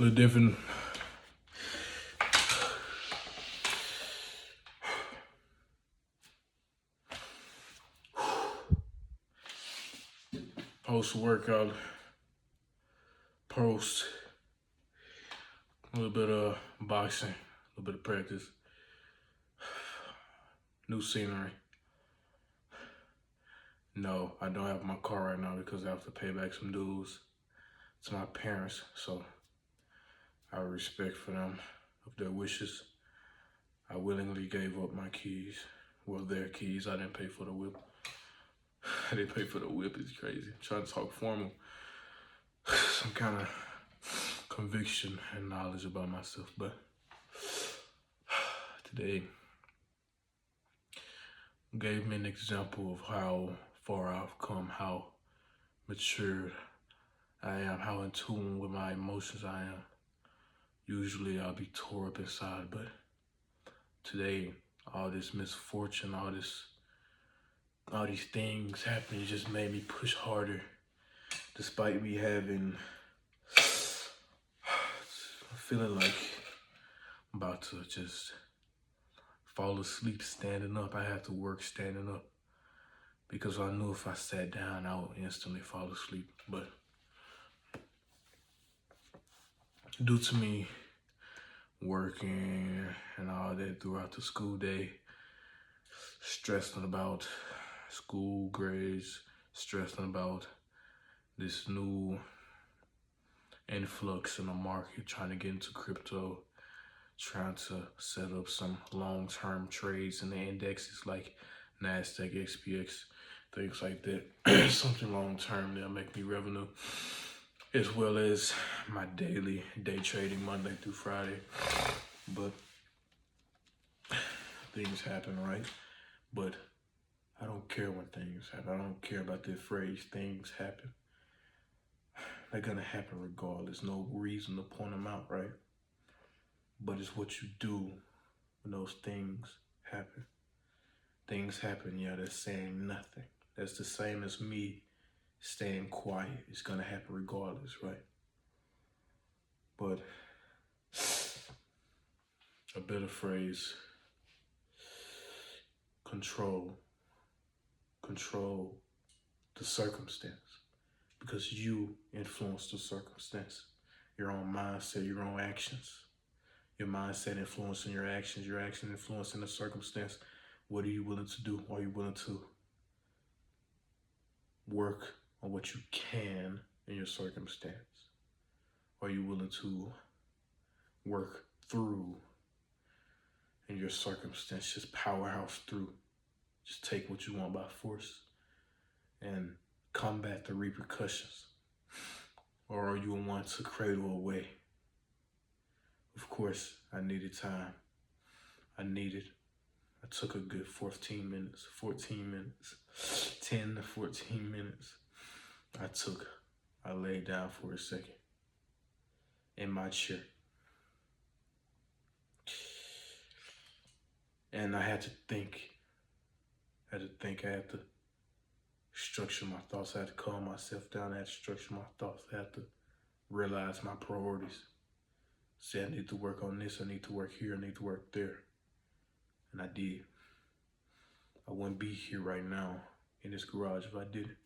A little different. Post-workout, post, a little bit of boxing, a little bit of practice, new scenery. No, I don't have my car right now because I have to pay back some dues to my parents, so I have respect for them, of their wishes. I willingly gave up my keys, well, their keys. I didn't pay for the whip. I didn't pay for the whip, it's crazy. I'm trying to talk formal. Some kind of conviction and knowledge about myself, but today gave me an example of how far I've come, how matured I am, how in tune with my emotions I am. Usually I'll be tore up inside, but today, all this misfortune, all these things happening just made me push harder, despite me having feeling like I'm about to just fall asleep standing up. I had to work standing up because I knew if I sat down, I would instantly fall asleep. But due to me working and all that throughout the school day, stressing about school grades, stressing about this new influx in the market, trying to get into crypto, trying to set up some long-term trades in the indexes like NASDAQ, XPX, things like that. Something long-term that'll make me revenue, as well as my daily day trading Monday through Friday. But things happen, right? But I don't care when things happen. I don't care about the phrase, things happen. They're gonna happen regardless. No reason to point them out, right? But it's what you do when those things happen. Things happen, yeah, that's saying nothing. That's the same as me staying quiet. It's gonna happen regardless, right? But a better phrase, control the circumstance, because you influence the circumstance. Your own mindset, your own actions. Your mindset influencing your actions influencing the circumstance. What are you willing to do? Are you willing to work on what you can in your circumstance? Are you willing to work through in your circumstance? Just powerhouse through. Just take what you want by force and combat the repercussions. Or are you one to cradle away? Of course, I needed time. I took a good 14 minutes, 10 to 14 minutes. I laid down for a second in my chair. And I had to think. I had to structure my thoughts. I had to calm myself down. I had to structure my thoughts. I had to realize my priorities. Say I need to work on this, I need to work here, I need to work there. And I did. I wouldn't be here right now in this garage if I didn't.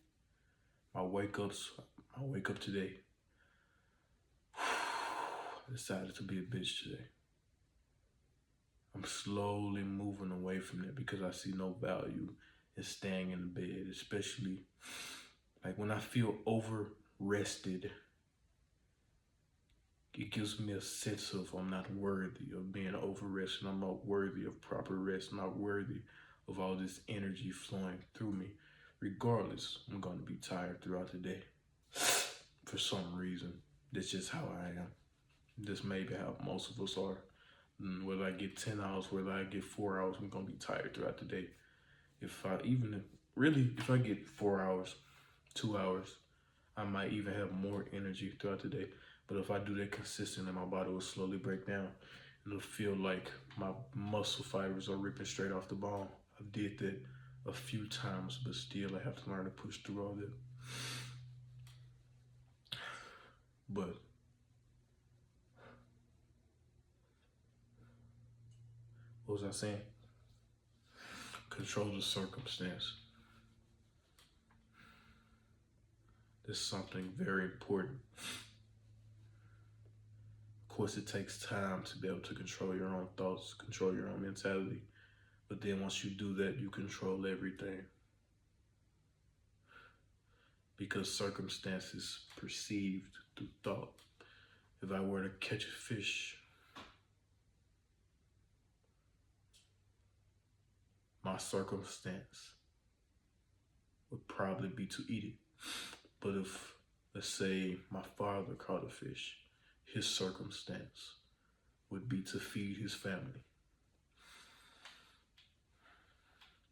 My wake up today, I decided to be a bitch today. I'm slowly moving away from that because I see no value in staying in the bed, especially like when I feel over rested. It gives me a sense of I'm not worthy of being over rested. I'm not worthy of proper rest. I'm not worthy of all this energy flowing through me. Regardless, I'm going to be tired throughout the day. For some reason, that's just how I am. This may be how most of us are. Whether I get 10 hours, whether I get 4 hours, I'm going to be tired throughout the day. If I get 4 hours, 2 hours, I might even have more energy throughout the day. But if I do that consistently, my body will slowly break down. It'll feel like my muscle fibers are ripping straight off the bone. I did that a few times, but still I have to learn to push through all that. But What was I saying? Control the circumstance. This is something very important. Of course, it takes time to be able to control your own thoughts, control your own mentality. But then once you do that, you control everything. Because circumstance is perceived through thought. If I were to catch a fish, my circumstance would probably be to eat it. But if, let's say, my father caught a fish, his circumstance would be to feed his family.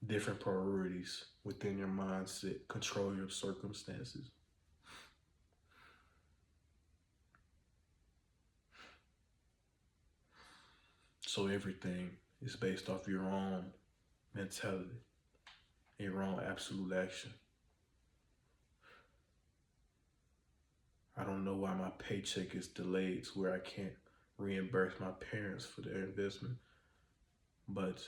Different priorities within your mindset control your circumstances. So everything is based off your own mentality, your own absolute action. I don't know why my paycheck is delayed to where I can't reimburse my parents for their investment, but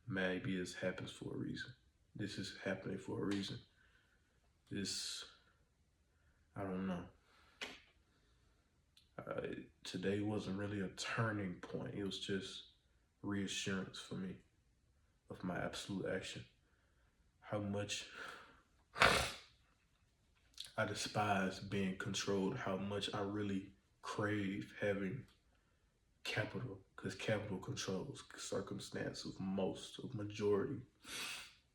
maybe this happens for a reason. This is happening for a reason. I don't know. Today wasn't really a turning point. It was just reassurance for me of my absolute action. How much I despise being controlled, how much I really crave having capital, because capital controls circumstance of majority,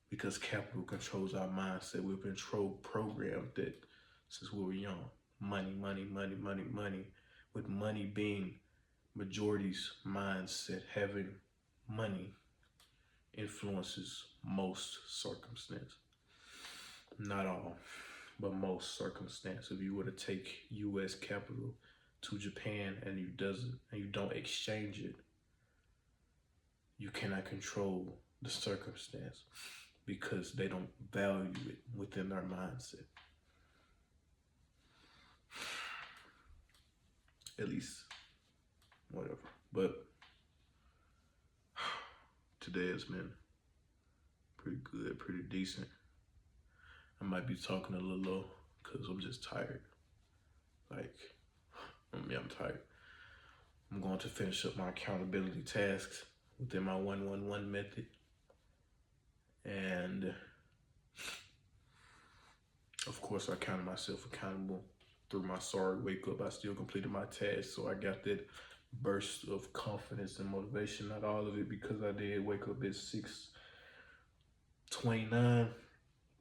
because capital controls our mindset. We've been programmed that since we were young. Money, money, money, money, money. With money being majority's mindset, having money influences most circumstance. Not all, but most circumstance. If you were to take U.S. capital to Japan and you don't exchange it, you cannot control the circumstance because they don't value it within their mindset. At least, whatever. But today has been pretty good, pretty decent. I might be talking a little low because I'm just tired. I'm tired. I'm going to finish up my accountability tasks within my 1-1-1 method. And of course, I counted myself accountable through my sorry wake up. I still completed my task. So I got that burst of confidence and motivation. Not all of it, because I did wake up at 6:29.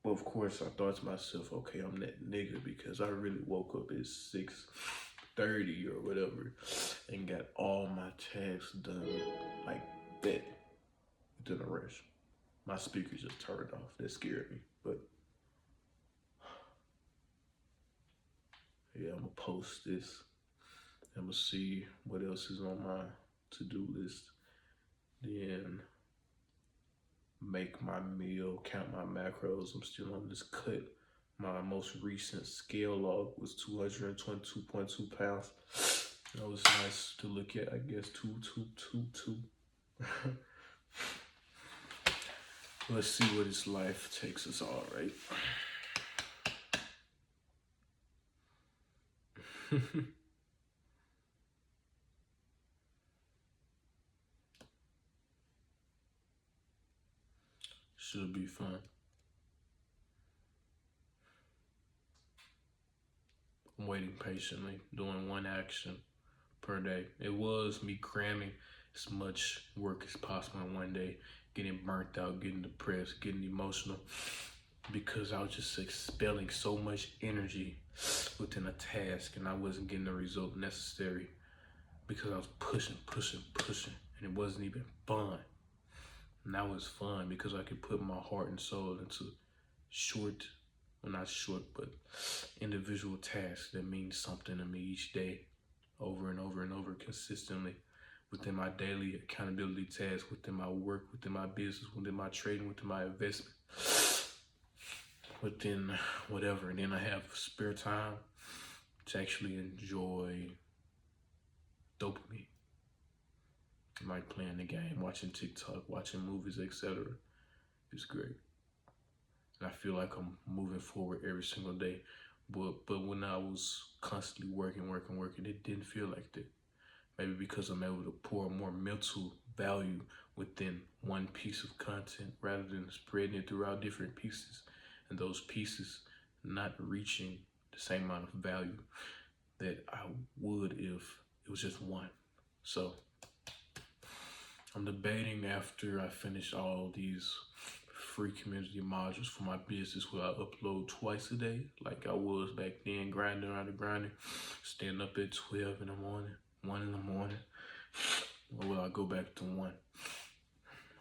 But of course, I thought to myself, okay, I'm that nigga, because I really woke up at 6:30 or whatever and got all my tasks done like that within a rush. My speaker just turned off. That scared me. But yeah, I'm gonna post this. I'm gonna see what else is on my to-do list. Then make my meal, count my macros. I'm still on this cut. My most recent scale log was 222.2 pounds. That was nice to look at, I guess. 2222. Let's see where this life takes us all, right? Should be fun. I'm waiting patiently, doing one action per day. It was me cramming as much work as possible in one day, getting burnt out, getting depressed, getting emotional, because I was just expelling so much energy within a task and I wasn't getting the result necessary because I was pushing, and it wasn't even fun. Now it's fun because I can put my heart and soul into not short, but individual tasks that mean something to me each day, over and over and over, consistently, within my daily accountability tasks, within my work, within my business, within my trading, within my investment, within whatever. And then I have spare time to actually enjoy dopamine. like playing the game, watching TikTok, watching movies, etc. It's great. And I feel like I'm moving forward every single day. But when I was constantly working, it didn't feel like that. Maybe because I'm able to pour more mental value within one piece of content rather than spreading it throughout different pieces. And those pieces not reaching the same amount of value that I would if it was just one. So I'm debating after I finish all these free community modules for my business will I upload twice a day like I was back then, grinding, staying up at 12 in the morning, 1 in the morning, or will I go back to 1?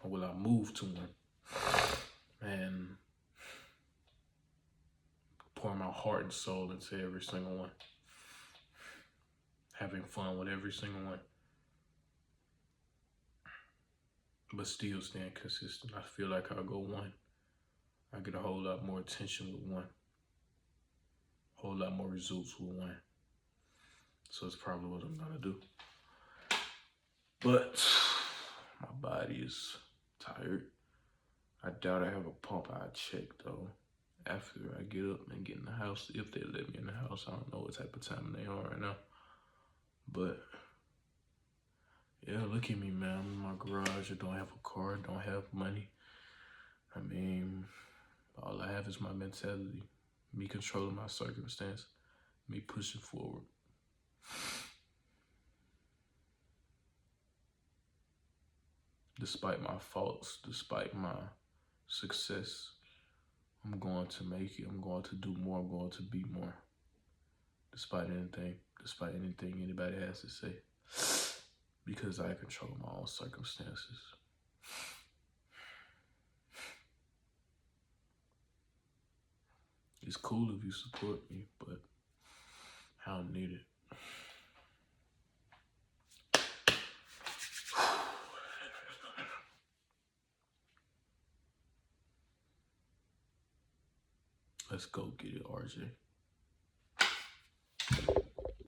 Or will I move to 1? And pour my heart and soul into every single one. Having fun with every single one. But still staying consistent. I feel like I'll go 1. I get a whole lot more attention with 1. A whole lot more results with 1. So it's probably what I'm gonna do. But my body is tired. I doubt I have a pump. I check though after I get up and get in the house. If they let me in the house, I don't know what type of time they are right now. But yeah, look at me, man. I'm in my garage. I don't have a car. I don't have money. I mean, all I have is my mentality. Me controlling my circumstance. Me pushing forward. Despite my faults, despite my success, I'm going to make it. I'm going to do more. I'm going to be more. Despite anything anybody has to say. Because I control my own circumstances. It's cool if you support me, but I don't need it. Let's go get it, RJ.